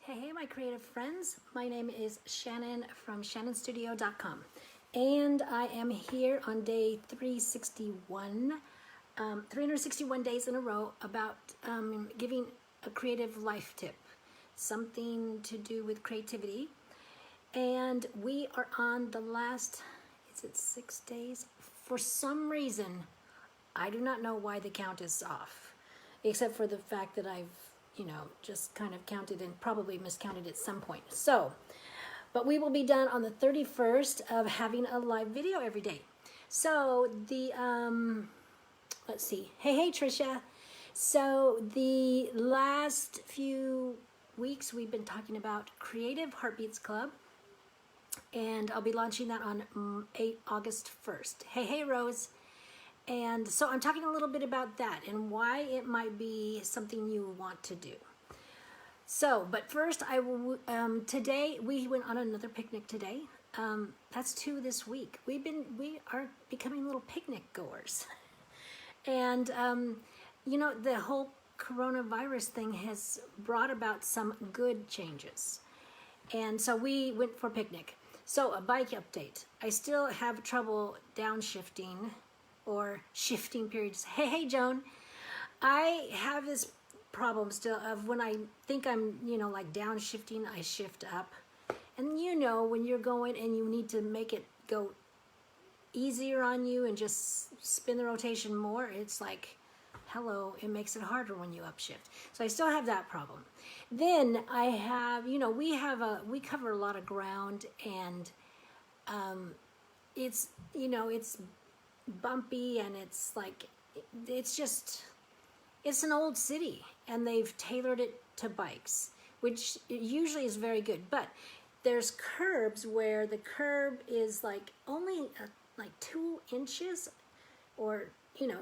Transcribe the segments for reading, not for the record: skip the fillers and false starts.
Hey, my creative friends. My name is Shannon from shannonstudio.com. And I am here on day 361, 361 days in a row about giving a creative life tip, something to do with creativity. And we are on the last, is it 6 days? For some reason, I do not know why the count is off, except for the fact that I've just kind of counted and probably miscounted at some point. So, but we will be done on the 31st of having a live video every day. So the, let's see. Hey, Trisha. So the last few weeks we've been talking about Creative Heartbeats Club, and I'll be launching that on August 1st. Hey, Rose. And so I'm talking a little bit about that and why it might be something you want to do. So, but first I will, today we went on another picnic today. That's 2 this week. We are becoming little picnic goers. And, the whole coronavirus thing has brought about some good changes. And so we went for a picnic. So a bike update. I still have trouble downshifting or shifting periods. Hey, Joan. I have this problem still of when I think I'm, like downshifting, I shift up. And when you're going and you need to make it go easier on you and just spin the rotation more, it's like, hello, it makes it harder when you upshift. So I still have that problem. Then I have, we cover a lot of ground, and it's bumpy, and it's like, it's an old city, and they've tailored it to bikes, which usually is very good. But there's curbs where the curb is like only like 2 inches, or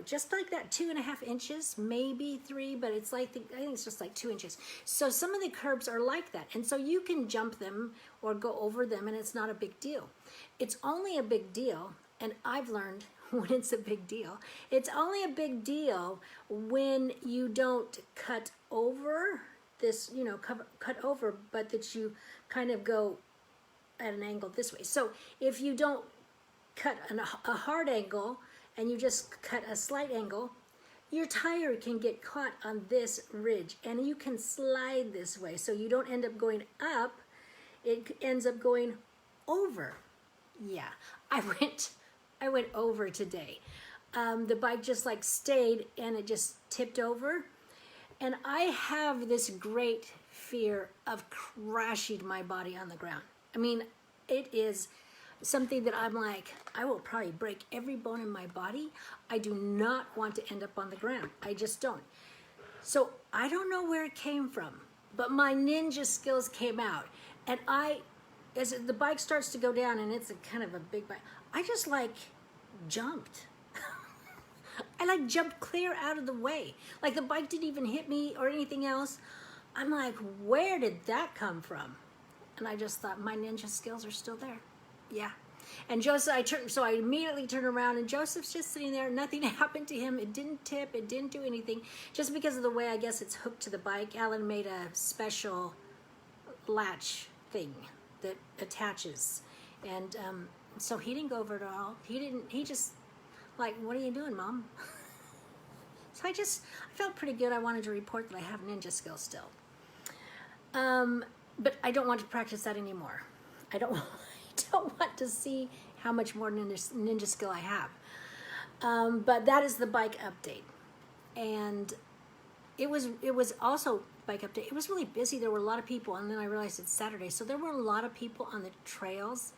just like that, 2.5 inches, maybe 3, but it's like, I think it's just like 2 inches. So some of the curbs are like that. And so you can jump them or go over them, and it's not a big deal. It's only a big deal, and I've learned when it's a big deal, it's only a big deal when you don't cut over this, cut over, but that you kind of go at an angle this way. So if you don't cut a hard angle, and you just cut a slight angle, your tire can get caught on this ridge, and you can slide this way. So you don't end up going up, it ends up going over. Yeah, I went over today. The bike just like stayed, and it just tipped over. And I have this great fear of crashing my body on the ground. I mean, it is something that I'm like, I will probably break every bone in my body. I do not want to end up on the ground. I just don't. So I don't know where it came from, but my ninja skills came out. And as the bike starts to go down, and it's a kind of a big bike, I just like jumped. I like jumped clear out of the way. Like the bike didn't even hit me or anything else. I'm like, where did that come from? And I just thought, my ninja skills are still there. Yeah. And Joseph, so I immediately turned around, and Joseph's just sitting there. Nothing happened to him. It didn't tip. It didn't do anything. Just because of the way, I guess, it's hooked to the bike. Alan made a special latch thing that attaches. And so he didn't go over at all. He just, like, what are you doing, Mom? So I felt pretty good. I wanted to report that I have ninja skills still. But I don't want to practice that anymore. I don't want to see how much more ninja skill I have. But that is the bike update. And it was also bike update. It was really busy. There were a lot of people, and then I realized it's Saturday. So there were a lot of people on the trails.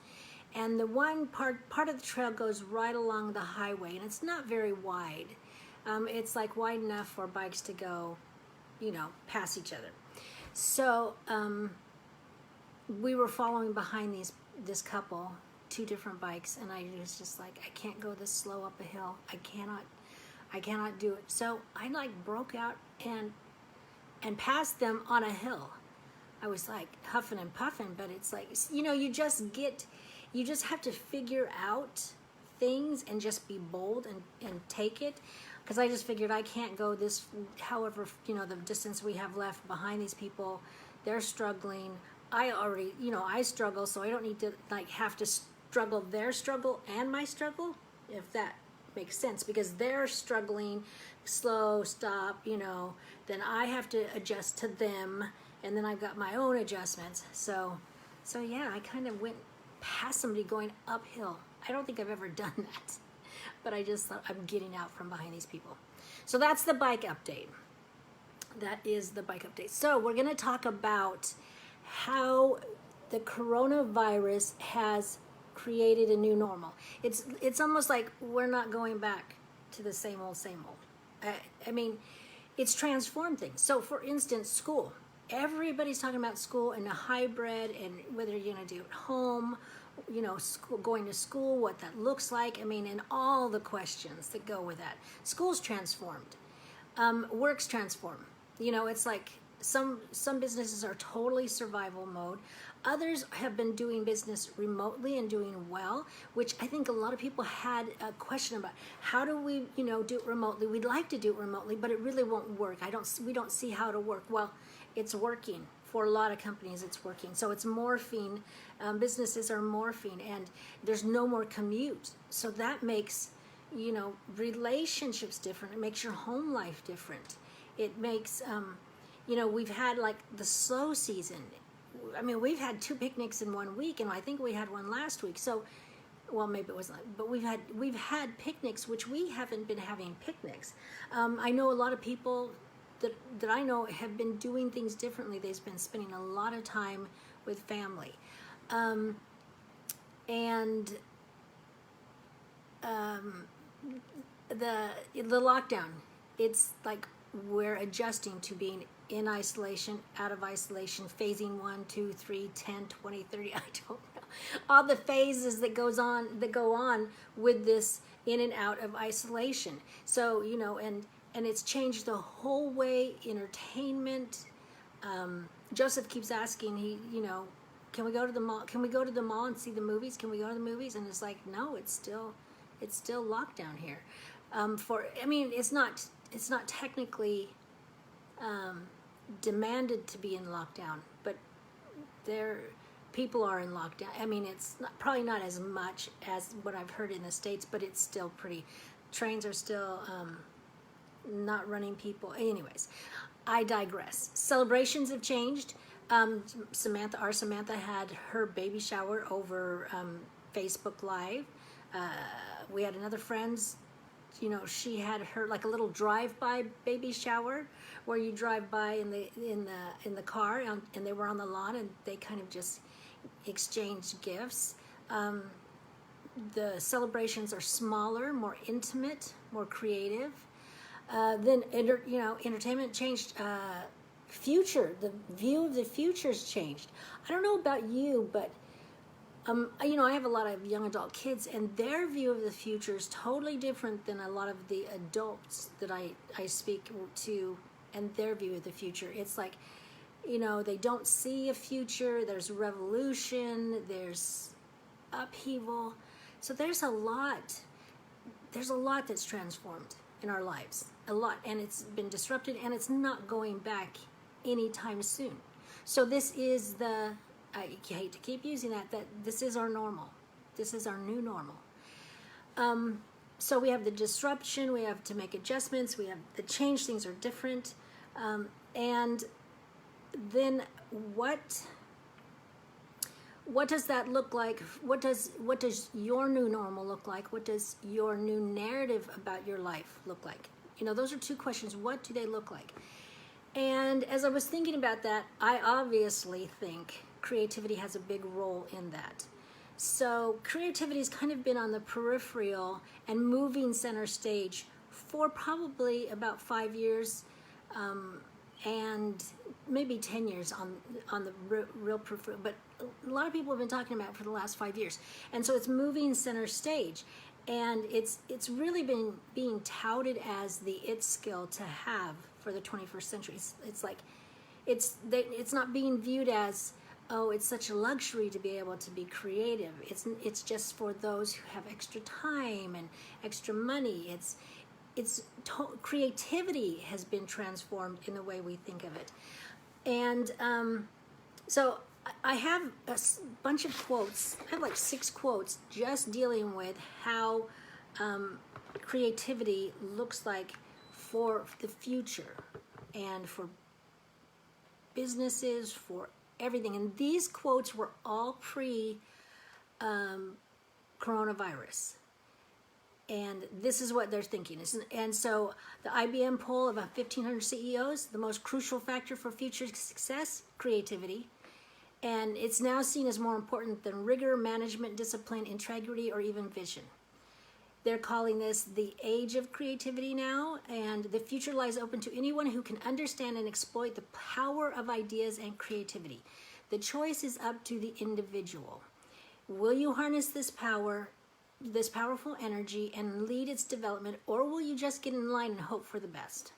And the one part of the trail goes right along the highway, and it's not very wide. It's like wide enough for bikes to go, past each other. So we were following behind this couple, 2 different bikes, and I was just like, I can't go this slow up a hill. I cannot do it. So I like broke out and passed them on a hill. I was like huffing and puffing, but it's like, you just have to figure out things and just be bold and take it. because I just figured I can't go this, however, the distance we have left behind these people. They're struggling. I already, I struggle, so I don't need to like have to struggle their struggle and my struggle, if that makes sense, because they're struggling, slow, stop, then I have to adjust to them, and then I've got my own adjustments. So yeah, I kind of went past somebody going uphill. I don't think I've ever done that, but I just thought I'm getting out from behind these people. So that's the bike update. That is the bike update. So we're going to talk about how the coronavirus has created a new normal. It's almost like we're not going back to the same old. I mean, it's transformed things. So for instance, school. Everybody's talking about school and a hybrid, and whether you're going to do it home, school, going to school, what that looks like. I mean, and all the questions that go with that. School's transformed. Work's transformed. It's like some businesses are totally survival mode. Others have been doing business remotely and doing well, which I think a lot of people had a question about. How do we, do it remotely? We'd like to do it remotely, but it really won't work. We don't see how to work. Well, it's working. For a lot of companies, it's working. So it's morphing. Businesses are morphing, and there's no more commute. So that makes, relationships different. It makes your home life different. It makes, we've had like the slow season. I mean, we've had 2 picnics in 1 week, and I think we had one last week. So, well, maybe it wasn't, but we've had picnics, which we haven't been having picnics. I know a lot of people that I know have been doing things differently. They've been spending a lot of time with family, and the lockdown. It's like we're adjusting to being in isolation, out of isolation, phasing 1, 2, 3, 10, 20, 30, I don't know. All the phases that go on with this in and out of isolation. So, and it's changed the whole way entertainment. Joseph keeps asking, can we go to the mall? Can we go to the mall and see the movies? Can we go to the movies? And it's like, no, it's still lockdown here. It's not technically demanded to be in lockdown, but people are in lockdown. I mean, it's probably not as much as what I've heard in the States, but it's still trains are still not running people. Anyways, I digress. Celebrations have changed. Samantha had her baby shower over Facebook Live. We had another friend's, she had her like a little drive-by baby shower where you drive by in the car, and they were on the lawn, and they kind of just exchanged gifts. The celebrations are smaller, more intimate, more creative. Then entertainment changed. The view of the future's changed. I don't know about you, but I have a lot of young adult kids, and their view of the future is totally different than a lot of the adults that I speak to, and their view of the future. It's like, they don't see a future. There's revolution. There's upheaval. So there's a lot that's transformed in our lives. A lot, and it's been disrupted, and it's not going back anytime soon. So this is I hate to keep using that this is our normal. This is our new normal. So we have the disruption, we have to make adjustments, we have the change, things are different. And then what does that look like? What does your new normal look like? What does your new narrative about your life look like? Those are 2 questions. What do they look like? And as I was thinking about that, I obviously think creativity has a big role in that. So creativity has kind of been on the peripheral and moving center stage for probably about 5 years, and maybe 10 years on the real peripheral. But a lot of people have been talking about it for the last 5 years. And so it's moving center stage. And it's really been being touted as the it skill to have for the 21st century. It's like, it's not being viewed as, oh, it's such a luxury to be able to be creative. It's just for those who have extra time and extra money. creativity has been transformed in the way we think of it. And so I have a bunch of quotes. I have like 6 quotes just dealing with how creativity looks like for the future and for businesses, for everything. And these quotes were all pre-coronavirus. And this is what they're thinking. And so the IBM poll of 1,500 CEOs, the most crucial factor for future success, creativity. And it's now seen as more important than rigor, management, discipline, integrity, or even vision. They're calling this the age of creativity now, and the future lies open to anyone who can understand and exploit the power of ideas and creativity. The choice is up to the individual. Will you harness this power, this powerful energy, and lead its development, or will you just get in line and hope for the best?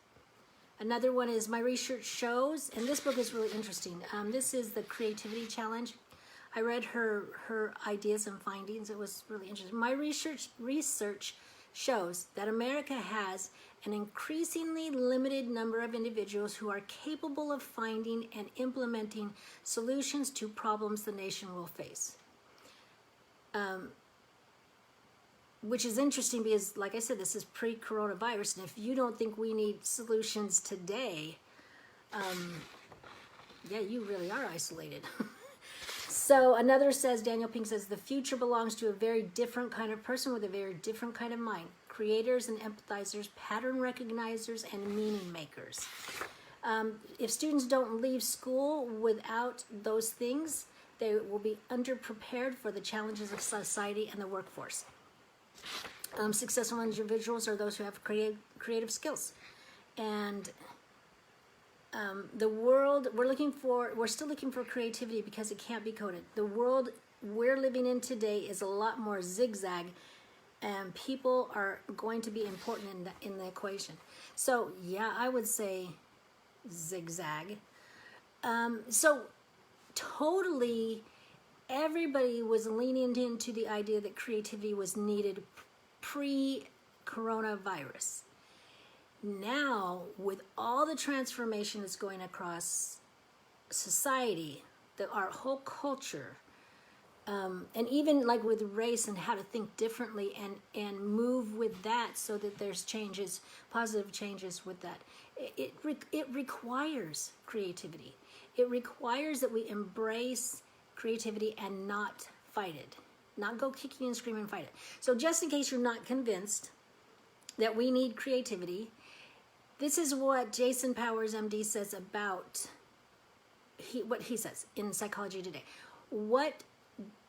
Another one is my research shows, and this book is really interesting. This is the Creativity Challenge. I read her ideas and findings. It was really interesting. My research shows that America has an increasingly limited number of individuals who are capable of finding and implementing solutions to problems the nation will face. Which is interesting because, like I said, this is pre-coronavirus, and if you don't think we need solutions today, yeah, you really are isolated. So another says, Daniel Pink says, the future belongs to a very different kind of person with a very different kind of mind. Creators and empathizers, pattern recognizers, and meaning makers. If students don't leave school without those things, they will be underprepared for the challenges of society and the workforce. Successful individuals are those who have creative skills. And the world, we're still looking for creativity because it can't be coded. The world we're living in today is a lot more zigzag, and people are going to be important in the equation. So yeah, I would say zigzag. So totally everybody was leaning into the idea that creativity was needed pre-coronavirus. Now, with all the transformation that's going across society, our whole culture, and even like with race and how to think differently and move with that so that there's changes, positive changes with that, it requires creativity. It requires that we embrace creativity and not fight it, not go kicking and screaming and fight it. So just in case you're not convinced that we need creativity, this is what Jason Powers M.D. says about what he says in Psychology Today. What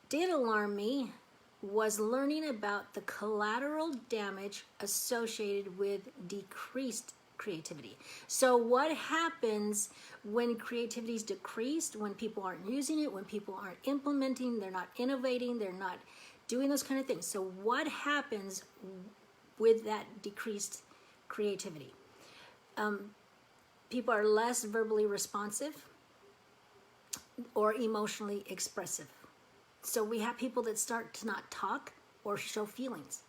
did alarm me was learning about the collateral damage associated with decreased creativity. So what happens when creativity is decreased, when people aren't using it, when people aren't implementing, they're not innovating, they're not doing those kind of things. So what happens with that decreased creativity? People are less verbally responsive or emotionally expressive. So we have people that start to not talk or show feelings.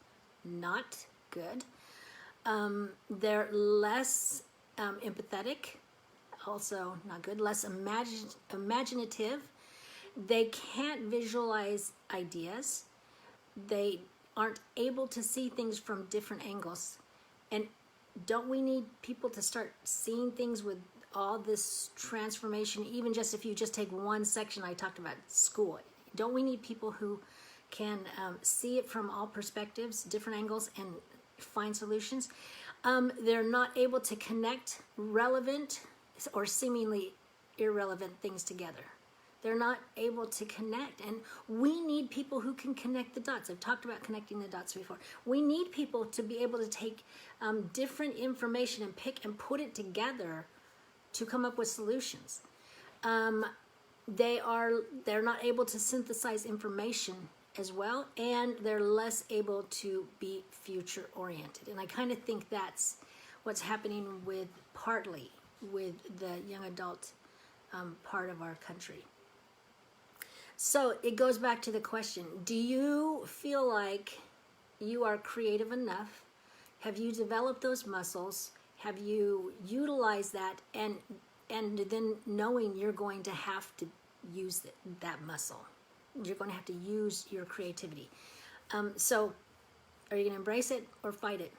Not good. They're less empathetic, also not good, less imaginative. They can't visualize ideas. They aren't able to see things from different angles. And don't we need people to start seeing things with all this transformation, even just if you just take one section I talked about, school? Don't we need people who can see it from all perspectives, different angles, and find solutions? They're not able to connect relevant or seemingly irrelevant things together. They're not able to connect, and we need people who can connect the dots. I've talked about connecting the dots before. We need people to be able to take different information and pick and put it together to come up with solutions. They're not able to synthesize information as well, and they're less able to be future oriented. And I kind of think that's what's happening partly with the young adult part of our country. So it goes back to the question, do you feel like you are creative enough Have you developed those muscles? Have you utilized that, and then knowing you're going to have to use that muscle? You're going to have to use your creativity. So are you going to embrace it or fight it?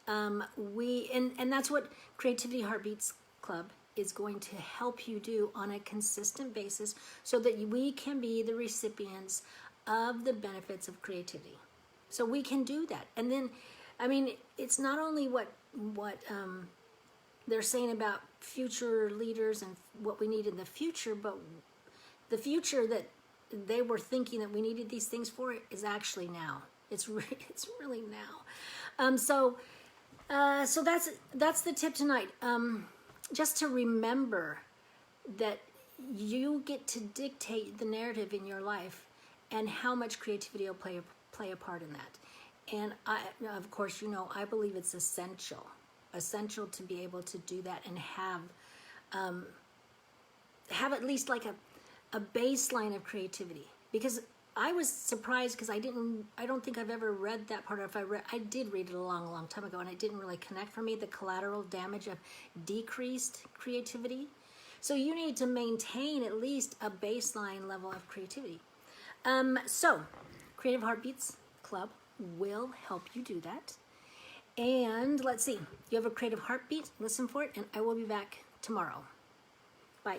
And that's what Creativity Heartbeats Club is going to help you do on a consistent basis, so that we can be the recipients of the benefits of creativity. So we can do that. And then, I mean, it's not only what they're saying about future leaders and what we need in the future, but the future that they were thinking that we needed these things for is actually now. It's really now. So that's the tip tonight. Just to remember that you get to dictate the narrative in your life, and how much creativity will play a part in that. And of course, I believe it's essential to be able to do that and have at least like a baseline of creativity. Because I was surprised, because I don't think I've ever read that part. I did read it a long time ago, and it didn't really connect for me, the collateral damage of decreased creativity. So you need to maintain at least a baseline level of creativity. So Creative Heartbeats Club will help you do that. And let's see, you have a creative heartbeat, listen for it, and I will be back tomorrow. Bye.